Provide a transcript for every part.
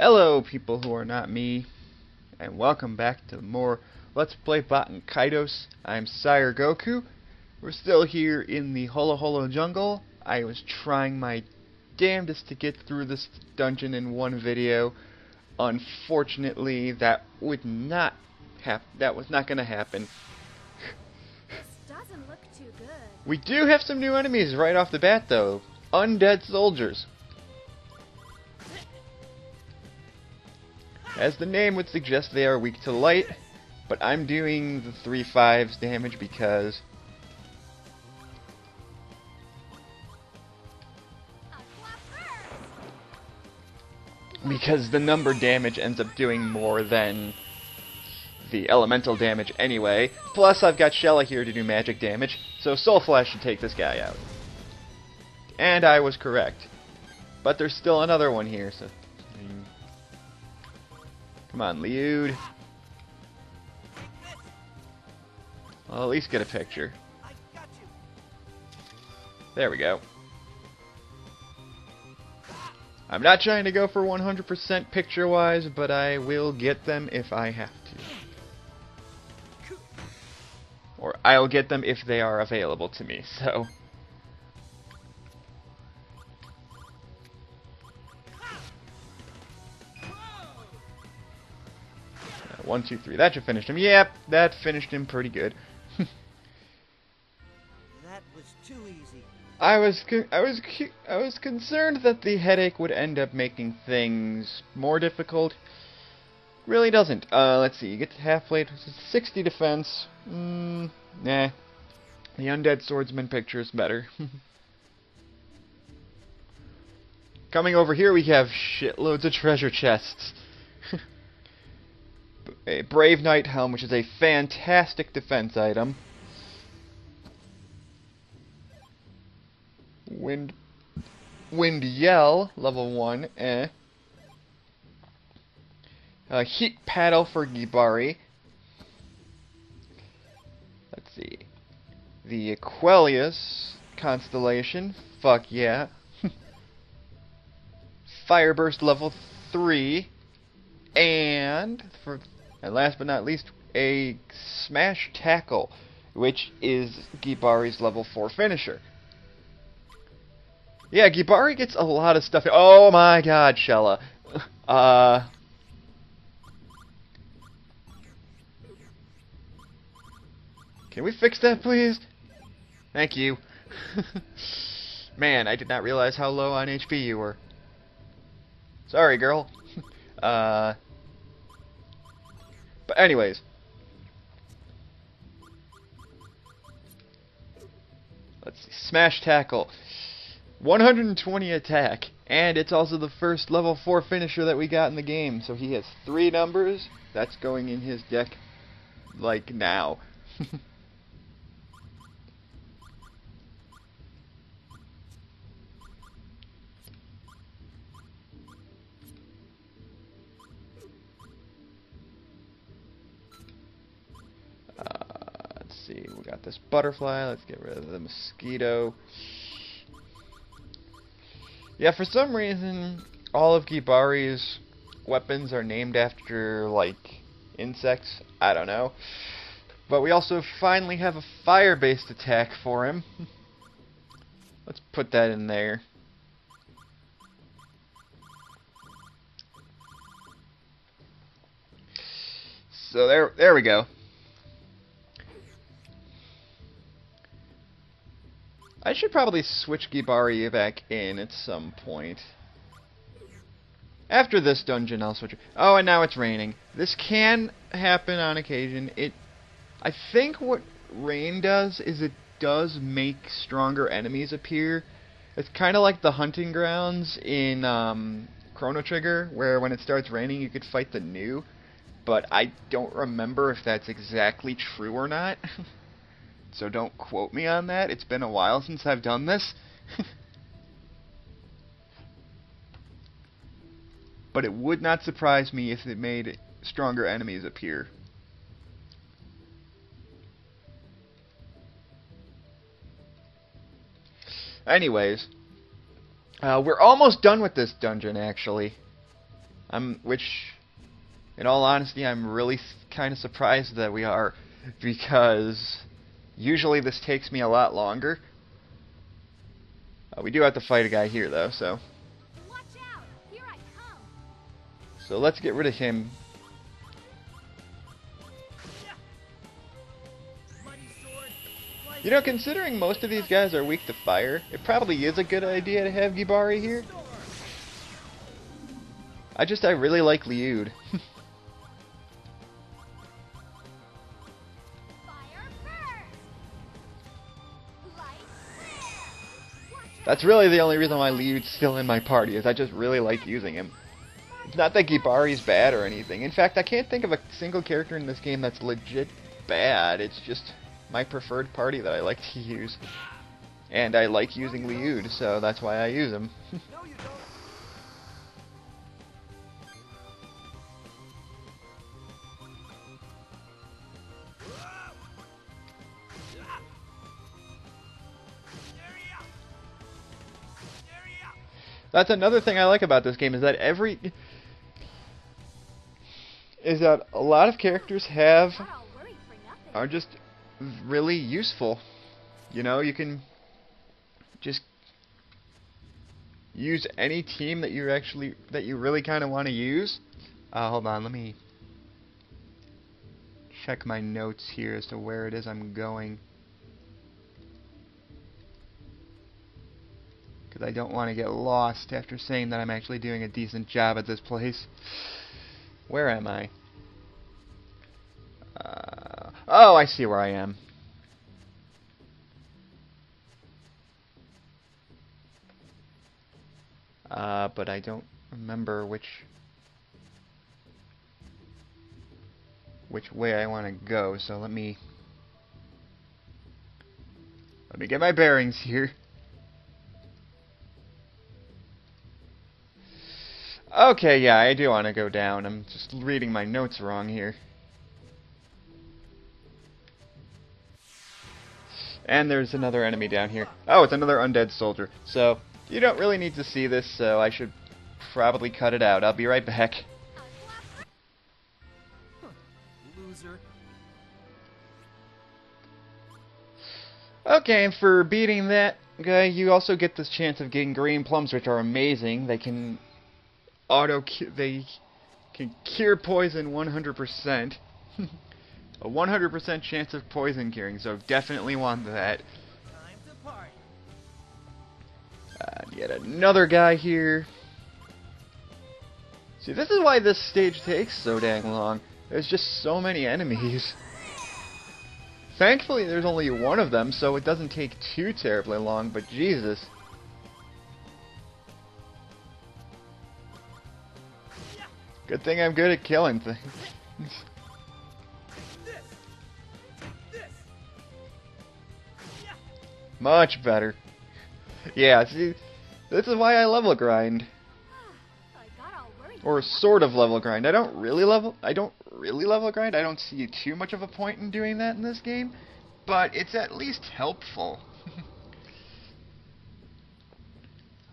Hello, people who are not me, and welcome back to more Let's Play Baten Kaitos. I'm Sire Goku. We're still here in the Holo Holo Jungle. I was trying my damnedest to get through this dungeon in one video. Unfortunately, that was not going to happen. This doesn't look too good. We do have some new enemies right off the bat, though. Undead soldiers. As the name would suggest, they are weak to light, but I'm doing the 3/5 damage because the number damage ends up doing more than the elemental damage anyway. Plus, I've got Shella here to do magic damage, so Soul Flash should take this guy out. And I was correct. But there's still another one here, so... Come on, Liud. I'll at least get a picture. There we go. I'm not trying to go for 100% picture-wise, but I will get them if I have to. Or I'll get them if they are available to me, so... 1, 2, 3. That should finish him. Yep, that finished him pretty good. That was too easy. I was concerned that the headache would end up making things more difficult. Really doesn't. Let's see. You get to half-plate, 60 defense. Nah. The Undead Swordsman picture is better. Coming over here, we have shitloads of treasure chests. A Brave Knight Helm, which is a fantastic defense item. Wind Yell, level 1, Heat Paddle for Gibari. Let's see. The Aquelius Constellation, fuck yeah. Fireburst level 3. And last but not least, a Smash Tackle, which is Gibari's level 4 finisher. Yeah, Gibari gets a lot of stuff. Oh my god, Shella. Can we fix that, please? Thank you. Man, I did not realize how low on HP you were. Sorry, girl. But anyways, let's see. Smash Tackle, 120 attack, and it's also the first level 4 finisher that we got in the game. So he has 3 numbers. That's going in his deck, like now. We got this butterfly. Let's get rid of the mosquito. Yeah, for some reason, all of Gibari's weapons are named after, like, insects. I don't know. But we also finally have a fire-based attack for him. Let's put that in there. So there we go. I should probably switch Gibari back in at some point. After this dungeon, I'll switch. Oh, and now it's raining. This can happen on occasion. I think what rain does is it does make stronger enemies appear. It's kind of like the hunting grounds in Chrono Trigger, where when it starts raining, you could fight the new. But I don't remember if that's exactly true or not. So don't quote me on that. It's been a while since I've done this. But it would not surprise me if it made stronger enemies appear. Anyways, we're almost done with this dungeon, actually. Which, in all honesty, I'm really kind of surprised that we are, because usually this takes me a lot longer. We do have to fight a guy here, though, so. Watch out! Here I come. So let's get rid of him. You know, considering most of these guys are weak to fire, it probably is a good idea to have Gibari here. I really like Liud. That's really the only reason why Liud's still in my party, is I just really like using him. It's not that Gibari's bad or anything. In fact, I can't think of a single character in this game that's legit bad. It's just my preferred party that I like to use. And I like using Liud, so that's why I use him. That's another thing I like about this game, is that a lot of characters are just really useful. You know, you can just use any team that you really kind of want to use. Hold on, let me check my notes here as to where it is I'm going, because I don't want to get lost after saying that I'm actually doing a decent job at this place. Where am I? Oh, I see where I am. But I don't remember which way I want to go, so let me get my bearings here. Okay, yeah, I do want to go down. I'm just reading my notes wrong here. And there's another enemy down here. Oh, it's another undead soldier. So, you don't really need to see this, so I should probably cut it out. I'll be right back. Loser. Okay, and for beating that guy, you also get this chance of getting green plums, which are amazing. They can cure poison 100%. A 100% chance of poison curing, so definitely want that. Time to party. Yet another guy here. See, this is why this stage takes so dang long. There's just so many enemies. Thankfully, there's only one of them, so it doesn't take too terribly long, but Jesus. Good thing I'm good at killing things. Much better. Yeah, see, this is why I level grind. Or sort of level grind. I don't really level grind. I don't see too much of a point in doing that in this game, but it's at least helpful.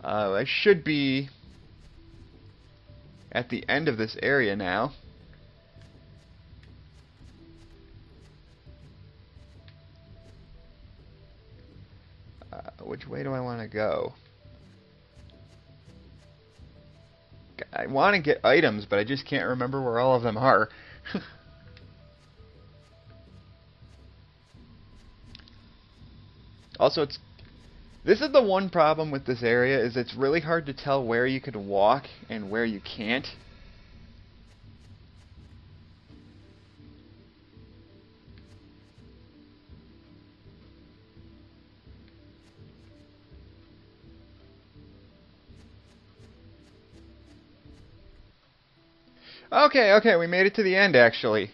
I should be at the end of this area now. Which way do I want to go? I want to get items, but I just can't remember where all of them are. Also, this is the one problem with this area, is it's really hard to tell where you can walk and where you can't. Okay, we made it to the end, actually.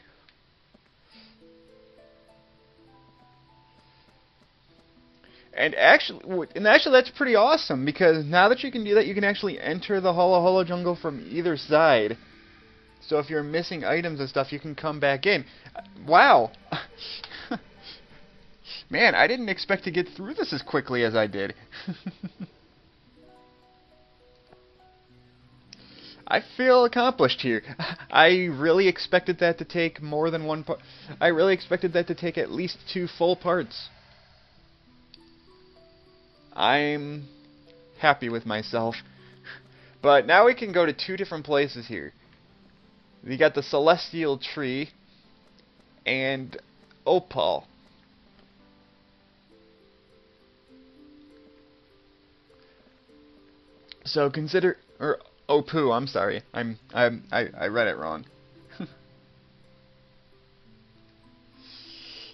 And actually, that's pretty awesome, because now that you can do that, you can actually enter the Holo Holo Jungle from either side. So if you're missing items and stuff, you can come back in. Wow! Man, I didn't expect to get through this as quickly as I did. I feel accomplished here. I really expected that to take more than one part. I really expected that to take at least 2 full parts. I'm happy with myself. But now we can go to 2 different places here. We got the Celestial Tree and Opal. So consider, or Opu, I'm sorry. I read it wrong.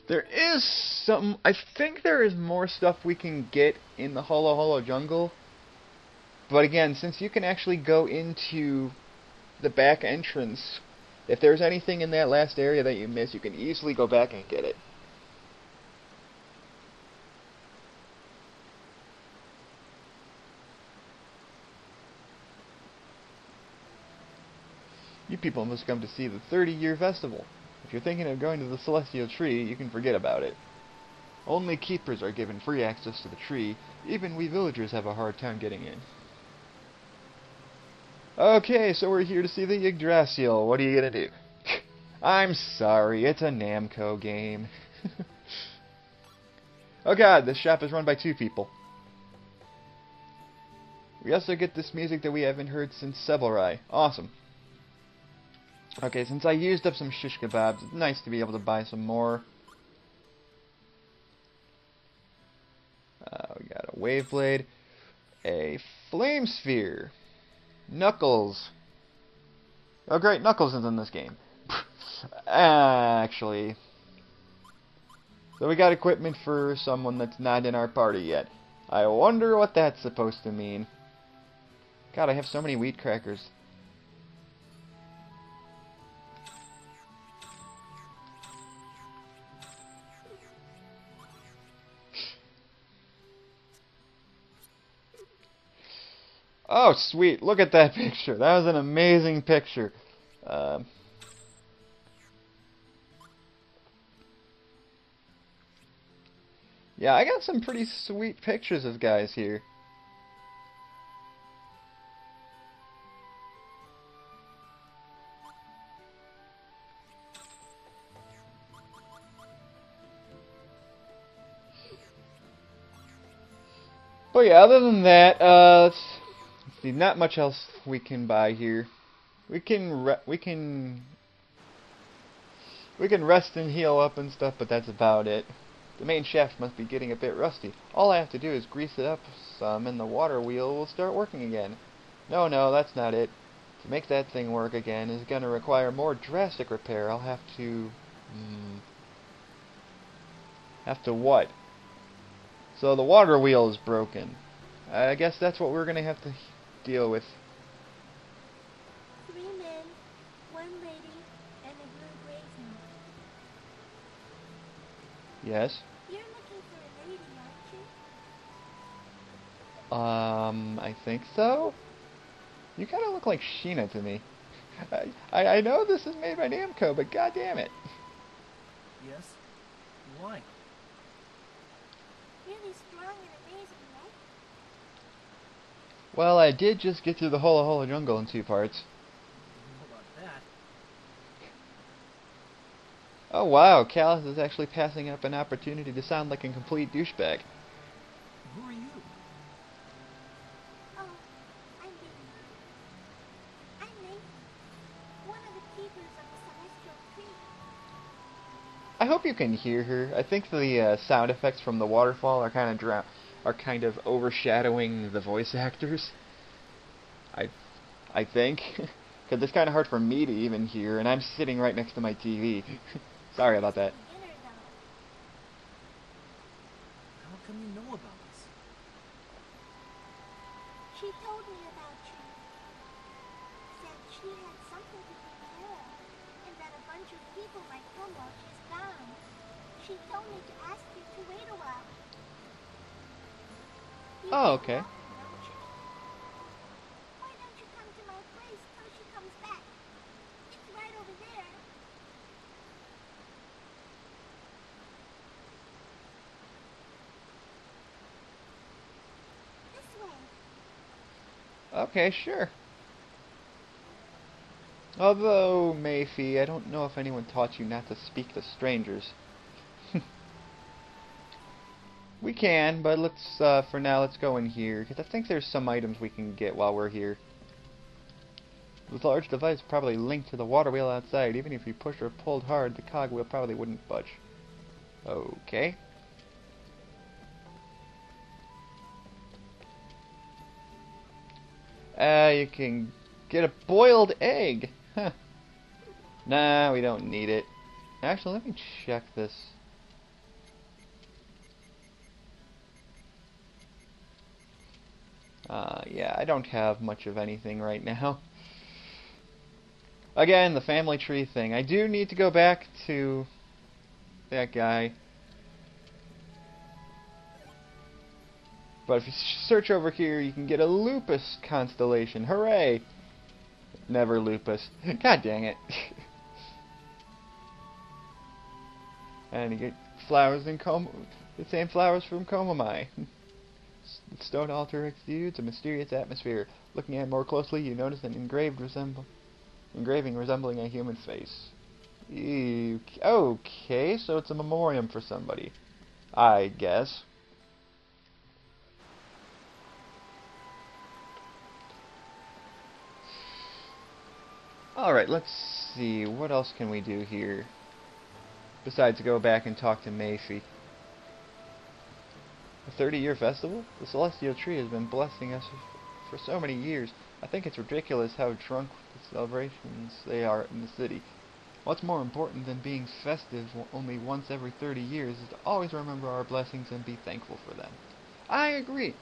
There is some, I think there is more stuff we can get in the Holo Holo Jungle. But again, since you can actually go into the back entrance, if there's anything in that last area that you miss, you can easily go back and get it. You people must come to see the 30-year festival. If you're thinking of going to the Celestial Tree, you can forget about it. Only keepers are given free access to the tree. Even we villagers have a hard time getting in. Okay, so we're here to see the Yggdrasil. What are you gonna do? I'm sorry, it's a Namco game. Oh god, this shop is run by 2 people. We also get this music that we haven't heard since Sevelrai. Awesome. Okay, since I used up some shish kebabs, it's nice to be able to buy some more. We got a wave blade, a flame sphere, Knuckles. Oh great, Knuckles is in this game. Actually. So we got equipment for someone that's not in our party yet. I wonder what that's supposed to mean. God, I have so many wheat crackers. Oh, sweet. Look at that picture. That was an amazing picture. Yeah, I got some pretty sweet pictures of guys here. But yeah, other than that, let's see, not much else we can buy here. We can rest and heal up and stuff, but that's about it. The main shaft must be getting a bit rusty. All I have to do is grease it up some, and the water wheel will start working again. No, that's not it. To make that thing work again is going to require more drastic repair. I'll have to... have to what? So the water wheel is broken. I guess that's what we're going to have to deal with. 3 men, 1 lady, and a blue grazing. Yes? You're looking for a lady, aren't you? I think so? You kind of look like Sheena to me. I know this is made by Namco, but god damn it. Yes? Why? Really strong and amazing, right? Well, I did just get through the Holo Holo Jungle in 2 parts. How about that? Oh wow, Callus is actually passing up an opportunity to sound like a complete douchebag. Who are you? Oh, I'm Baten. I'm Nathan, one of the keepers of the Celestial Tree. I hope you can hear her. I think the sound effects from the waterfall are kind of overshadowing the voice actors. I think, because it's kind of hard for me to even hear, and I'm sitting right next to my TV. Sorry about that. Beginner, though. How come you know about us? She told me about you. Said she had something to take care of, and that a bunch of people might come while she's gone. She told me to ask you to wait a while. You Oh, can okay. help her, don't you? Why don't you come to my place till she comes back? It's right over there. This way. Okay, sure. Although, Mayfie, I don't know if anyone taught you not to speak to strangers. We can, but let's, for now, let's go in here, because I think there's some items we can get while we're here. This large device probably linked to the water wheel outside. Even if you pushed or pulled hard, the cogwheel probably wouldn't budge. Okay. You can get a boiled egg. Huh. Nah, we don't need it. Actually, let me check this. Yeah, I don't have much of anything right now. Again, the family tree thing. I do need to go back to that guy. But if you search over here, you can get a lupus constellation. Hooray! Never lupus. God dang it. And you get flowers in the same flowers from Komamai. The stone altar exudes a mysterious atmosphere. Looking at it more closely, you notice an engraving resembling a human face. Ew. Okay, so it's a memoriam for somebody, I guess. Alright, let's see. What else can we do here? Besides go back and talk to Mayfie. A 30-year festival? The celestial tree has been blessing us for so many years. I think it's ridiculous how drunk with the celebrations they are in the city. What's more important than being festive only once every 30 years is to always remember our blessings and be thankful for them. I agree.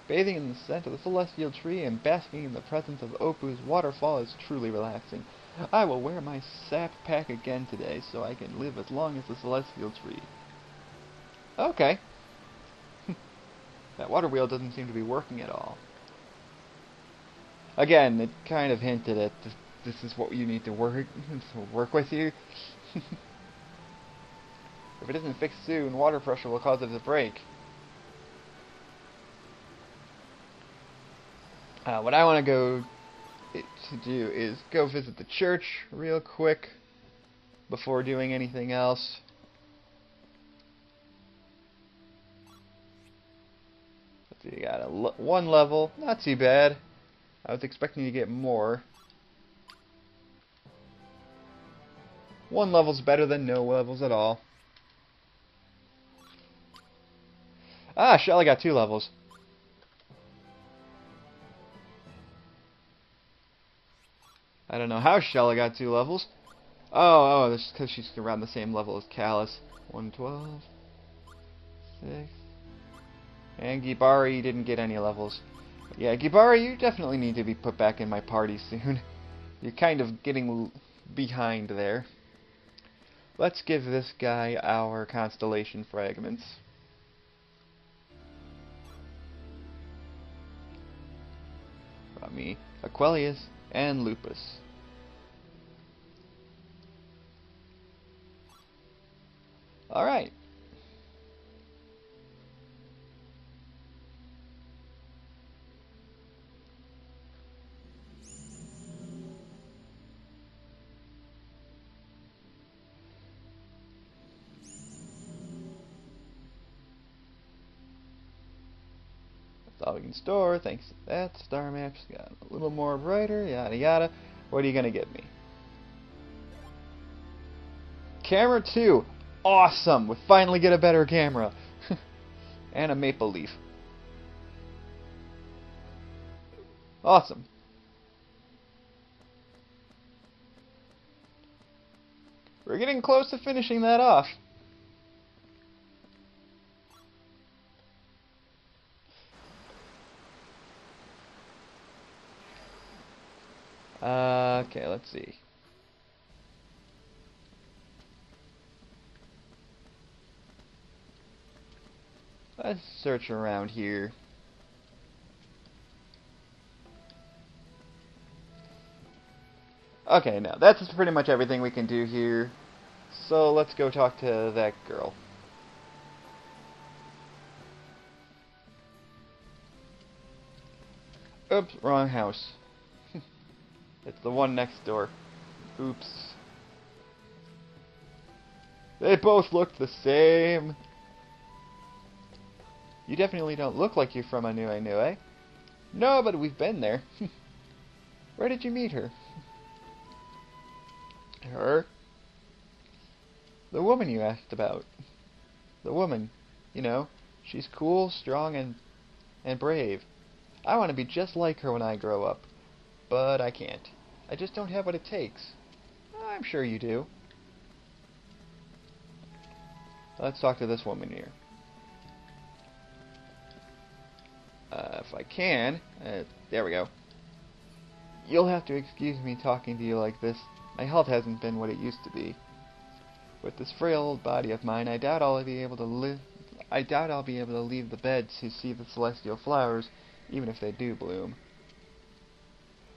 Bathing in the scent of the celestial tree and basking in the presence of Opu's waterfall is truly relaxing. I will wear my sap pack again today so I can live as long as the celestial tree. Okay. That water wheel doesn't seem to be working at all. Again, it kind of hinted at this is what you need to work with here. If it isn't fixed soon, water pressure will cause it to break. What I want to go to do is go visit the church real quick before doing anything else. Let's see, you got one level, not too bad. I was expecting to get more. One level's better than no levels at all. Ah, Shelly got 2 levels. I don't know how Shelly got 2 levels. Oh, that's because she's around the same level as Callus. 112. 6. And Gibari didn't get any levels. But yeah, Gibari, you definitely need to be put back in my party soon. You're kind of getting behind there. Let's give this guy our constellation fragments. Got me Aquelius and Lupus. Alright. That's all we can store, thanks to that. Star map's got a little more brighter, yada yada. What are you gonna get me? Camera 2! Awesome! We finally get a better camera. And a maple leaf. Awesome. We're getting close to finishing that off. Okay, let's see. Let's search around here. Okay, now that's pretty much everything we can do here. So let's go talk to that girl. Oops, wrong house. It's the one next door. Oops. They both look the same. You definitely don't look like you're from Anu, eh? No, but we've been there. Where did you meet her? Her? The woman you asked about. The woman, you know, she's cool, strong, and brave. I want to be just like her when I grow up. But I can't. I just don't have what it takes. I'm sure you do. Let's talk to this woman here. If I can, there we go. You'll have to excuse me talking to you like this. My health hasn't been what it used to be. With this frail old body of mine, I doubt I'll be able to leave the bed to see the celestial flowers, even if they do bloom.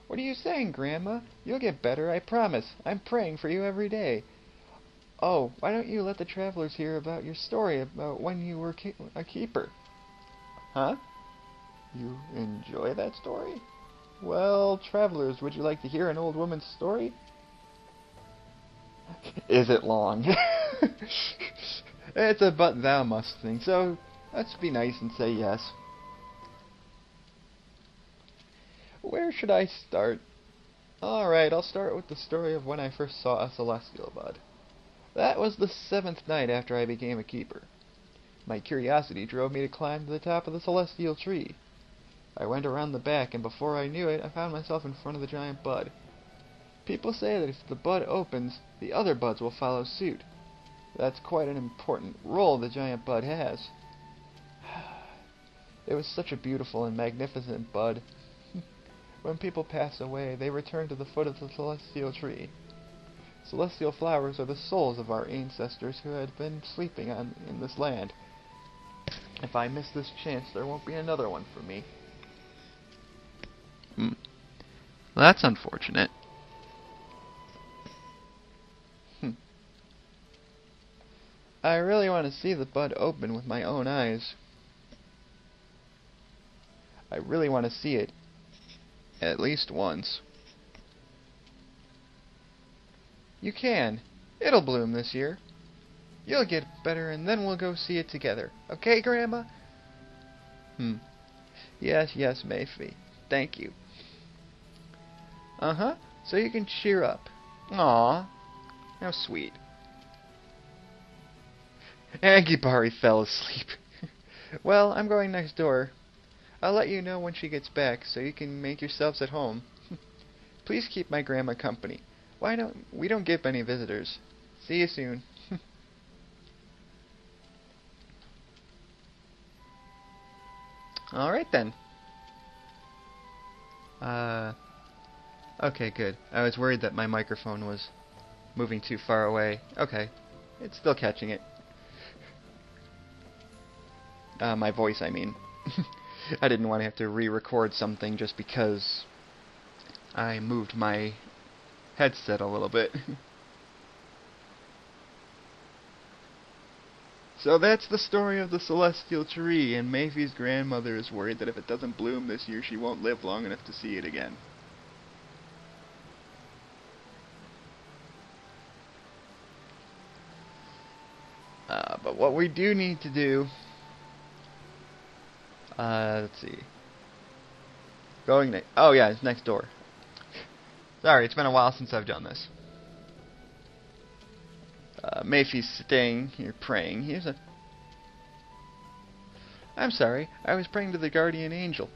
What are you saying, Grandma? You'll get better, I promise. I'm praying for you every day. Oh, why don't you let the travelers hear about your story about when you were a keeper? Huh? You enjoy that story? Well, travelers, would you like to hear an old woman's story? Is it long? It's a but thou must thing, so let's be nice and say yes. Where should I start? Alright, I'll start with the story of when I first saw a celestial bud. That was the 7th night after I became a keeper. My curiosity drove me to climb to the top of the celestial tree. I went around the back, and before I knew it, I found myself in front of the giant bud. People say that if the bud opens, the other buds will follow suit. That's quite an important role the giant bud has. It was such a beautiful and magnificent bud. When people pass away, they return to the foot of the celestial tree. Celestial flowers are the souls of our ancestors who had been sleeping in this land. If I miss this chance, there won't be another one for me. Well, that's unfortunate. I really want to see the bud open with my own eyes. I really want to see it at least once. You can. It'll bloom this year. You'll get better and then we'll go see it together. Okay, Grandma? Yes, Mayfie. Thank you. Uh-huh. So you can cheer up. Aw. How sweet. Agibari fell asleep. Well, I'm going next door. I'll let you know when she gets back so you can make yourselves at home. Please keep my grandma company. We don't get many visitors. See you soon. Alright then. Okay, good. I was worried that my microphone was moving too far away. Okay. It's still catching it. My voice, I mean. I didn't want to have to re-record something just because I moved my headset a little bit. So that's the story of the celestial tree, and Mayfie's grandmother is worried that if it doesn't bloom this year, she won't live long enough to see it again. But what we do need to do... let's see. Oh yeah, it's next door. Sorry, it's been a while since I've done this. Mayfie's staying here praying. I'm sorry, I was praying to the guardian angel.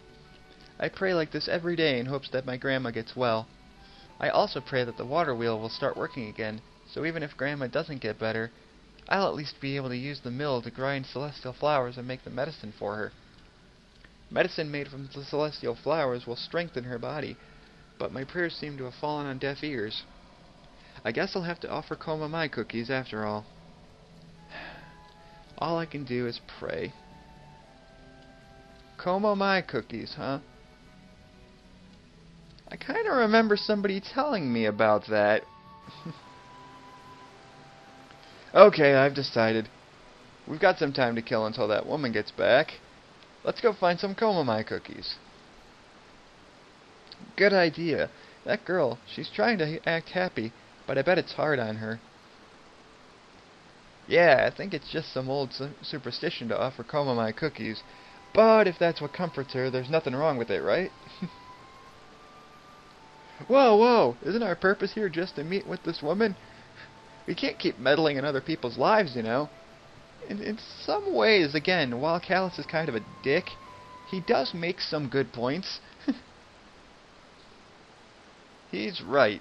I pray like this every day in hopes that my grandma gets well. I also pray that the water wheel will start working again, so even if grandma doesn't get better, I'll at least be able to use the mill to grind celestial flowers and make the medicine for her. Medicine made from the celestial flowers will strengthen her body, but my prayers seem to have fallen on deaf ears. I guess I'll have to offer Koma my cookies after all. All I can do is pray. Koma my cookies, huh? I kind of remember somebody telling me about that. Okay, I've decided. We've got some time to kill until that woman gets back. Let's go find some Koma my cookies. Good idea. That girl, she's trying to act happy, but I bet it's hard on her. Yeah, I think it's just some old superstition to offer Komamai cookies. But if that's what comforts her, there's nothing wrong with it, right? Whoa, whoa! Isn't our purpose here just to meet with this woman? We can't keep meddling in other people's lives, you know. In some ways, again, while Callus is kind of a dick, he does make some good points. He's right.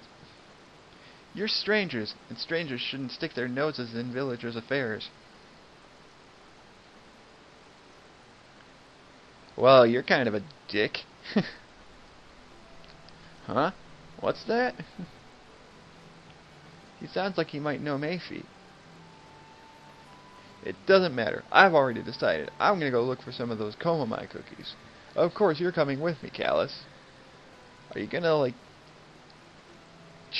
You're strangers, and strangers shouldn't stick their noses in villagers' affairs. Well, you're kind of a dick. Huh? What's that? He sounds like he might know Mayfie. It doesn't matter. I've already decided. I'm gonna go look for some of those Komamai cookies. Of course, you're coming with me, Callus. Are you gonna, like,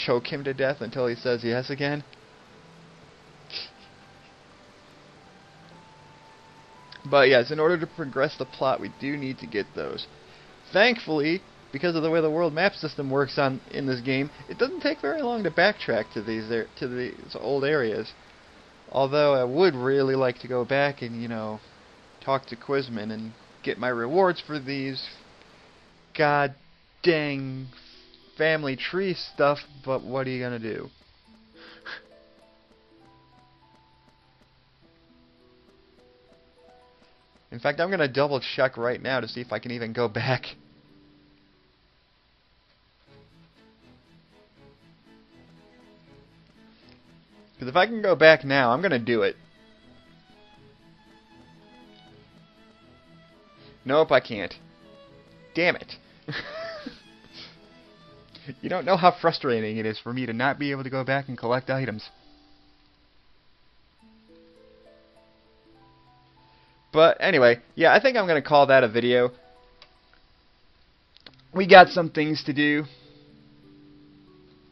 choke him to death until he says yes again? But yes, in order to progress the plot, we do need to get those. Thankfully, because of the way the world map system works in this game, it doesn't take very long to backtrack to these old areas. Although I would really like to go back and, you know, talk to Quizman and get my rewards for these god dang family tree stuff, but what are you gonna do? In fact, I'm gonna double check right now to see if I can even go back. Because if I can go back now, I'm gonna do it. Nope, I can't. Damn it. You don't know how frustrating it is for me to not be able to go back and collect items. But anyway, yeah, I think I'm going to call that a video. We got some things to do.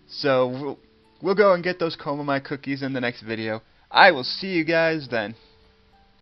So we'll go and get those Komamai cookies in the next video. I will see you guys then.